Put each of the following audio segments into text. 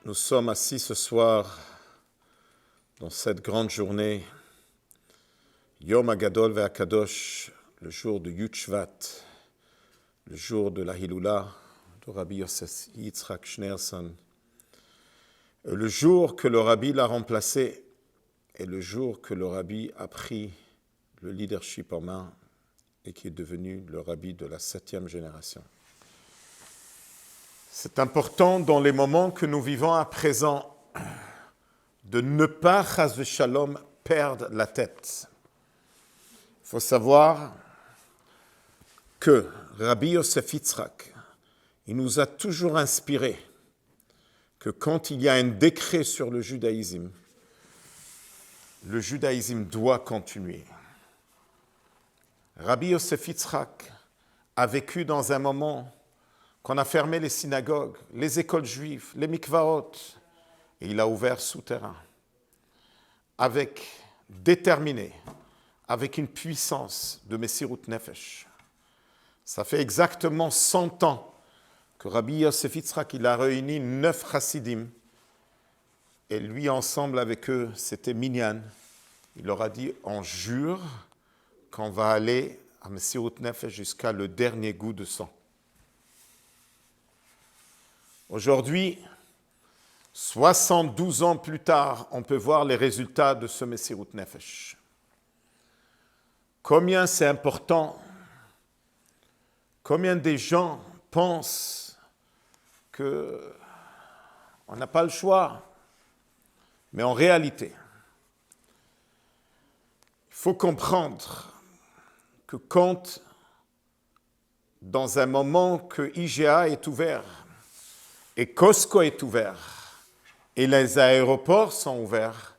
Nous sommes assis ce soir dans cette grande journée, Yom HaGadol ve'Akadosh, le jour de Yud Shvat, le jour de la Hiloula de Rabbi Yosef Yitzhak Schneerson, le jour que le Rabbi l'a remplacé et le jour que le Rabbi a pris le leadership en main et qui est devenu le Rabbi de la 7e génération. C'est important dans les moments que nous vivons à présent de ne pas, chas v'shalom, perdre la tête. Il faut savoir que Rabbi Yosef Yitzhak, il nous a toujours inspiré que quand il y a un décret sur le judaïsme doit continuer. Rabbi Yosef Yitzhak a vécu dans un moment qu'on a fermé les synagogues, les écoles juives, les mikvaot, et il a ouvert souterrain. Déterminé, avec une puissance de Messirut Nefesh. Ça fait exactement 100 ans que Rabbi Yosef Yitzhak, il a réuni 9 chassidim, et lui ensemble avec eux, c'était Minyan. Il leur a dit, on jure qu'on va aller à Messirut Nefesh jusqu'à le dernier goût de sang. Aujourd'hui, 72 ans plus tard, on peut voir les résultats de ce Messirut Nefesh. Combien c'est important, combien des gens pensent qu'on n'a pas le choix, mais en réalité, il faut comprendre que quand, dans un moment que IGA est ouvert, et Costco est ouvert, et les aéroports sont ouverts,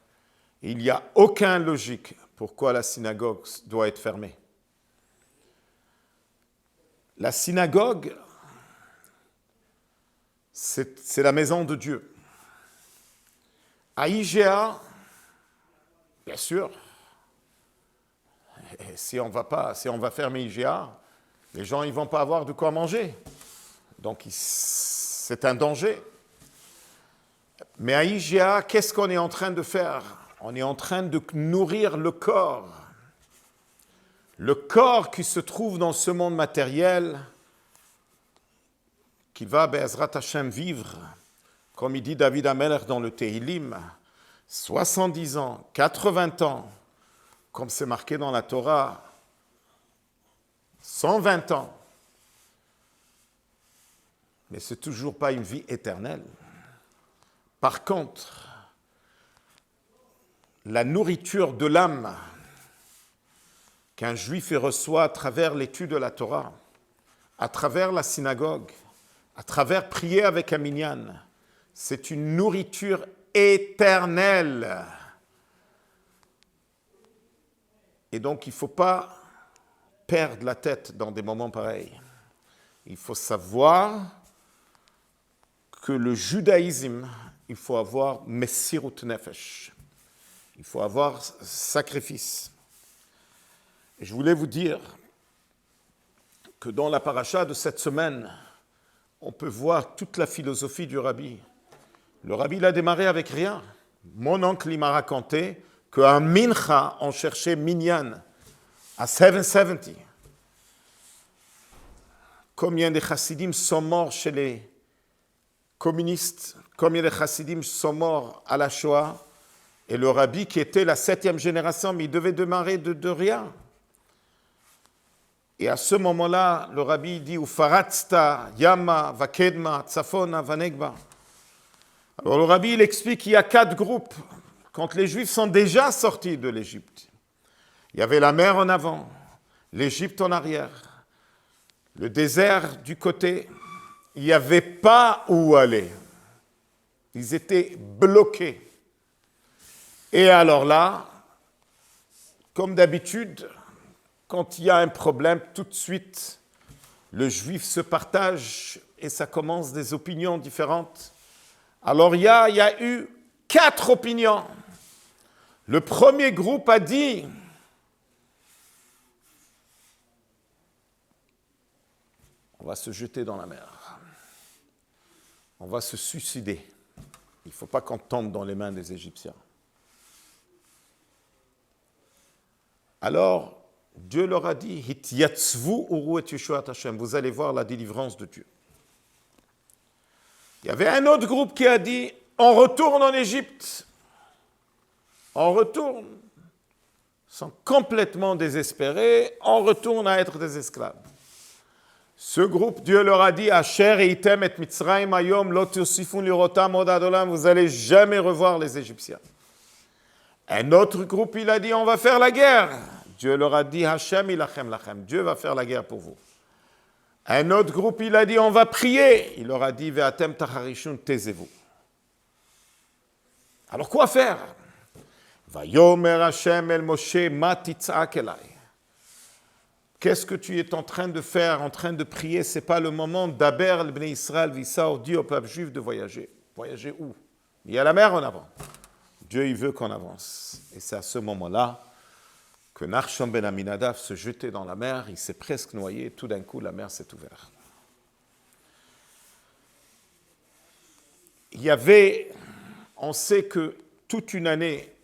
il n'y a aucune logique pourquoi la synagogue doit être fermée. La synagogue, c'est la maison de Dieu. À IGA, bien sûr, si on va fermer IGA, les gens ne vont pas avoir de quoi manger. Donc, c'est un danger. Mais à IGA, qu'est-ce qu'on est en train de faire? On est en train de nourrir le corps. Le corps qui se trouve dans ce monde matériel, qui va, Be'ezrat Hashem, vivre, comme il dit David HaMelech dans le Tehillim, 70 ans, 80 ans, comme c'est marqué dans la Torah, 120 ans. Mais ce n'est toujours pas une vie éternelle. Par contre, la nourriture de l'âme qu'un juif reçoit à travers l'étude de la Torah, à travers la synagogue, à travers prier avec un minyan, c'est une nourriture éternelle. Et donc, il ne faut pas perdre la tête dans des moments pareils. Il faut savoir que le judaïsme, il faut avoir Messirut Nefesh. Il faut avoir sacrifice. Et je voulais vous dire que dans la paracha de cette semaine, on peut voir toute la philosophie du Rabbi. Le Rabbi, il a démarré avec rien. Mon oncle, il m'a raconté qu'à Mincha, on cherchait Minyan à 770. Combien de chassidim sont morts chez les communistes, combien de chassidim sont morts à la Shoah, et le Rabbi qui était la 7e génération, mais il devait démarrer de rien. Et à ce moment-là, le Rabbi dit « Ufaratzta, Yama, Vakedma, Tsafona, Vanegba ». Alors le Rabbi, il explique qu'il y a 4 groupes. Quand les Juifs sont déjà sortis de l'Égypte, il y avait la mer en avant, l'Égypte en arrière, le désert du côté, il n'y avait pas où aller. Ils étaient bloqués. Et alors là, comme d'habitude, quand il y a un problème, tout de suite, le juif se partage et ça commence des opinions différentes. Alors il y a eu 4 opinions. Le premier groupe a dit, on va se jeter dans la mer. On va se suicider. il ne faut pas qu'on tombe dans les mains des Égyptiens. Alors, Dieu leur a dit, Hityatzvu uru et yeshuat Hashem, vous allez voir la délivrance de Dieu. Il y avait un autre groupe qui a dit, on retourne en Égypte. On retourne. Ils sont complètement désespérés, on retourne à être des esclaves. Ce groupe, Dieu leur a dit, Asher eitem et Mitzrayim hayom lo tosifun lirotam od adolam, vous n'allez jamais revoir les Égyptiens. Un autre groupe, il a dit, on va faire la guerre. Dieu leur a dit, Hashem ilachem lachem, Dieu va faire la guerre pour vous. Un autre groupe, il a dit, on va prier. Il leur a dit, ve'atem tacharishun taisez-vous. Alors quoi faire? Vayomer Hashem el Moshe ma titzak elai. Qu'est-ce que tu es en train de faire, en train de prier? Ce n'est pas le moment d'Aber le Bnei Israël, Vissaor, dit au peuple juif de voyager. Voyager où? Il y a la mer en avant. Dieu, il veut qu'on avance. Et c'est à ce moment-là que Nachshon ben Aminadav se jetait dans la mer, il s'est presque noyé, tout d'un coup, la mer s'est ouverte. Il y avait, on sait que toute une année,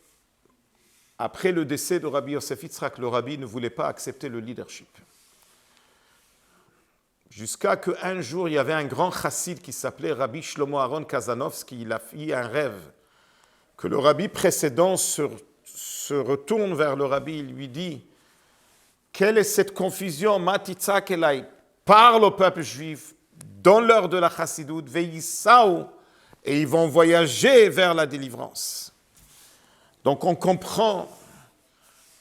après le décès de Rabbi Yosef Yitzhak, le rabbi ne voulait pas accepter le leadership. Jusqu'à qu'un jour, il y avait un grand chassid qui s'appelait Rabbi Shlomo Aaron Kazanovski, il a fait un rêve, que le rabbi précédent se retourne vers le rabbi, il lui dit, quelle est cette confusion, Matitzak Elai, parle au peuple juif, dans l'heure de la chassidoute, Veïsaou, et ils vont voyager vers la délivrance. Donc on comprend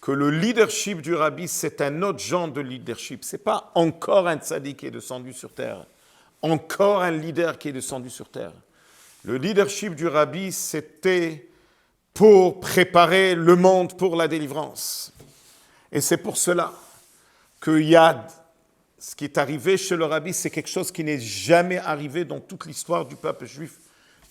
que le leadership du rabbi, c'est un autre genre de leadership. Ce n'est pas encore un tzaddik qui est descendu sur terre, encore un leader qui est descendu sur terre. Le leadership du rabbi, c'était pour préparer le monde pour la délivrance. Et c'est pour cela qu'il y a ce qui est arrivé chez le rabbi, c'est quelque chose qui n'est jamais arrivé dans toute l'histoire du peuple juif,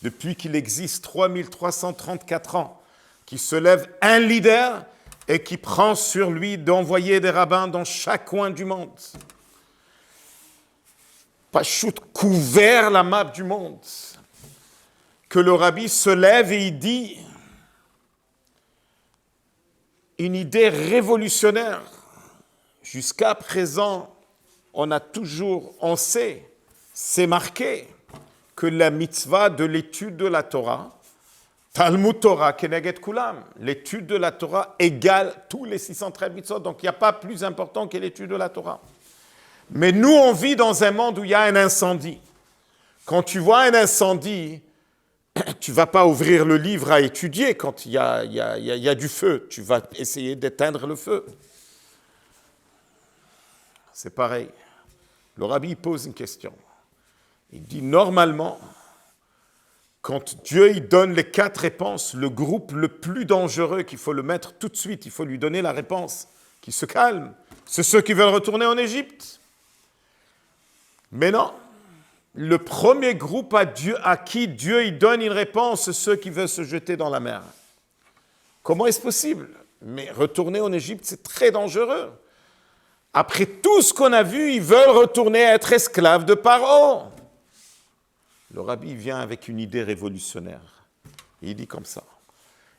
depuis qu'il existe 3334 ans. Qui se lève un leader et qui prend sur lui d'envoyer des rabbins dans chaque coin du monde. Pachout couvert la map du monde. Que le rabbi se lève et il dit une idée révolutionnaire. Jusqu'à présent, on sait, c'est marqué que la mitzvah de l'étude de la Torah, Talmud Torah, Keneged Kulam, l'étude de la Torah égale tous les 613 mitzvot, donc il n'y a pas plus important que l'étude de la Torah. Mais nous, on vit dans un monde où il y a un incendie. Quand tu vois un incendie, tu ne vas pas ouvrir le livre à étudier quand il y a du feu. Tu vas essayer d'éteindre le feu. C'est pareil. Le rabbi pose une question. Il dit, normalement, quand Dieu il donne les 4 réponses, le groupe le plus dangereux qu'il faut le mettre tout de suite, il faut lui donner la réponse, qui se calme, c'est ceux qui veulent retourner en Égypte. Mais non, le premier groupe à qui Dieu il donne une réponse, c'est ceux qui veulent se jeter dans la mer. Comment est-ce possible? Mais retourner en Égypte, c'est très dangereux. Après tout ce qu'on a vu, ils veulent retourner être esclaves de Paro. Le rabbi vient avec une idée révolutionnaire. Il dit comme ça.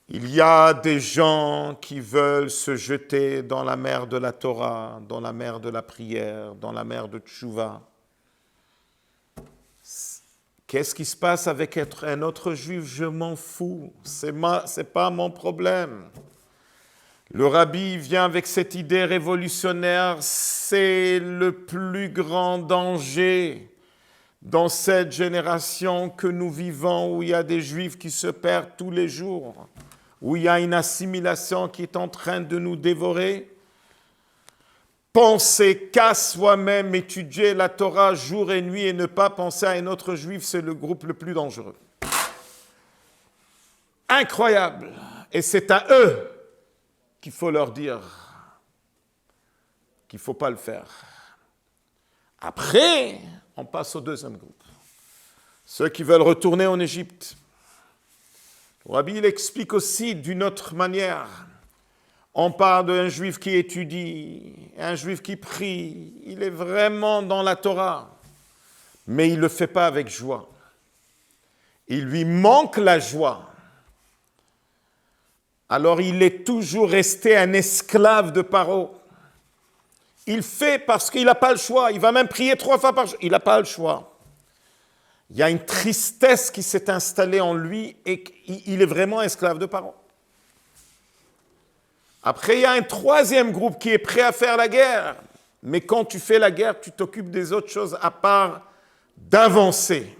Il y a des gens qui veulent se jeter dans la mer de la Torah, dans la mer de la prière, dans la mer de Tchouva. Qu'est-ce qui se passe avec être un autre juif? Je m'en fous. C'est pas mon problème. Le rabbi vient avec cette idée révolutionnaire. C'est le plus grand danger dans cette génération que nous vivons, où il y a des juifs qui se perdent tous les jours, où il y a une assimilation qui est en train de nous dévorer, penser qu'à soi-même, étudier la Torah jour et nuit et ne pas penser à un autre juif, c'est le groupe le plus dangereux. Incroyable. Et c'est à eux qu'il faut leur dire qu'il ne faut pas le faire. Après, on passe au deuxième groupe. Ceux qui veulent retourner en Égypte. Le rabbi il explique aussi d'une autre manière. On parle d'un juif qui étudie, un juif qui prie. Il est vraiment dans la Torah, mais il ne le fait pas avec joie. il lui manque la joie, alors il est toujours resté un esclave de Paro. Il fait parce qu'il n'a pas le choix. Il va même prier 3 fois par jour. Il n'a pas le choix. Il y a une tristesse qui s'est installée en lui et il est vraiment esclave de Paro. Après, il y a un 3e groupe qui est prêt à faire la guerre. Mais quand tu fais la guerre, tu t'occupes des autres choses à part d'avancer.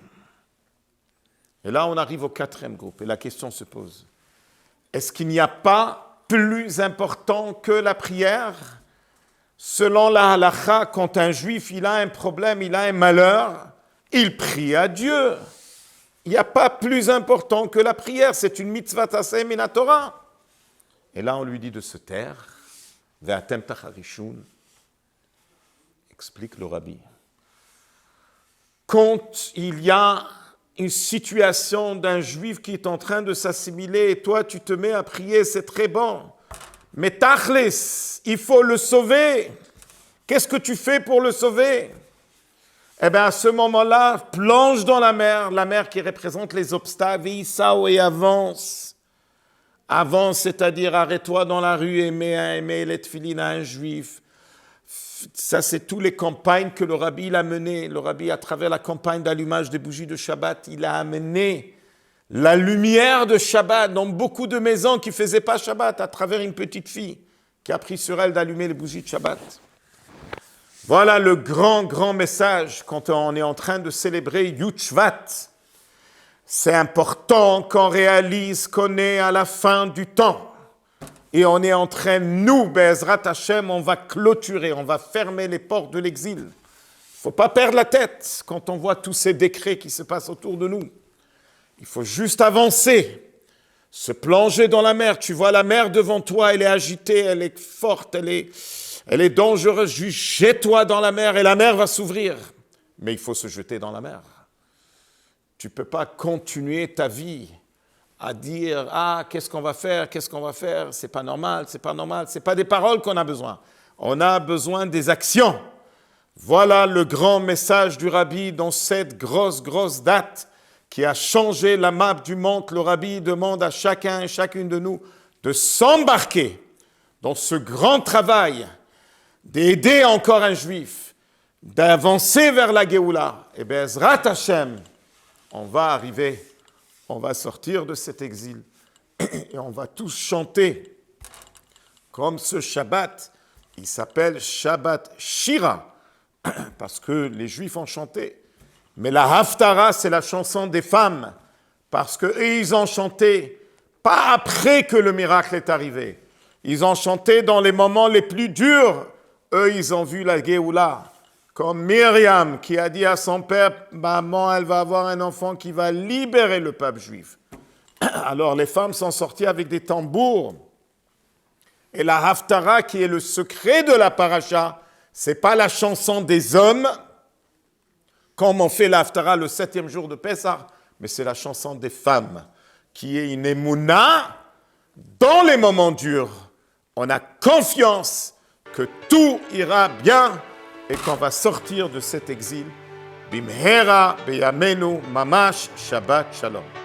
Et là, on arrive au 4e groupe et la question se pose. Est-ce qu'il n'y a pas plus important que la prière? Selon la halakha, quand un juif il a un problème, il a un malheur, il prie à Dieu. Il n'y a pas plus important que la prière, c'est une mitzvah taseh min Torah. Et là, on lui dit de se taire. Ve'atem tacharishun, explique le rabbi. Quand il y a une situation d'un juif qui est en train de s'assimiler et toi, tu te mets à prier, c'est très bon. Mais tachlis, il faut le sauver. Qu'est-ce que tu fais pour le sauver? Eh bien, à ce moment-là, plonge dans la mer qui représente les obstacles, et avance. Avance, c'est-à-dire arrête-toi dans la rue et mets les tefilines à un juif. Ça, c'est toutes les campagnes que le rabbi a menées. Le rabbi, à travers la campagne d'allumage des bougies de Shabbat, il a amené la lumière de Shabbat dans beaucoup de maisons qui ne faisaient pas Shabbat, à travers une petite fille qui a pris sur elle d'allumer les bougies de Shabbat. Voilà le grand message quand on est en train de célébrer Yud Shvat. C'est important qu'on réalise qu'on est à la fin du temps. Et on est en train, nous, Be'ezrat Hashem, on va clôturer, on va fermer les portes de l'exil. Il ne faut pas perdre la tête quand on voit tous ces décrets qui se passent autour de nous. Il faut juste avancer, se plonger dans la mer. Tu vois la mer devant toi, elle est agitée, elle est forte, elle est dangereuse. Juste jette-toi dans la mer et la mer va s'ouvrir. Mais il faut se jeter dans la mer. Tu ne peux pas continuer ta vie à dire « Ah, qu'est-ce qu'on va faire, c'est pas normal, c'est pas normal ». Ce n'est pas des paroles qu'on a besoin. On a besoin des actions. Voilà le grand message du Rabbi dans cette grosse date qui a changé la map du monde. Le Rabbi demande à chacun et chacune de nous de s'embarquer dans ce grand travail d'aider encore un juif, d'avancer vers la Géoula. Et Be'ezrat Hashem, on va arriver, on va sortir de cet exil et on va tous chanter comme ce Shabbat. Il s'appelle Shabbat Shira parce que les Juifs ont chanté. Mais la Haftara, c'est la chanson des femmes parce qu'eux, ils ont chanté pas après que le miracle est arrivé. Ils ont chanté dans les moments les plus durs. Eux, ils ont vu la Géoula. Comme Myriam qui a dit à son père, maman, elle va avoir un enfant qui va libérer le peuple juif. Alors les femmes sont sorties avec des tambours. Et la Haftara, qui est le secret de la paracha, c'est pas la chanson des hommes, comme on fait la Haftara le 7e jour de Pessah, mais c'est la chanson des femmes, qui est une émouna dans les moments durs. On a confiance que tout ira bien et qu'on va sortir de cet exil. Bimhera beyamenu mamash Shabbat Shalom.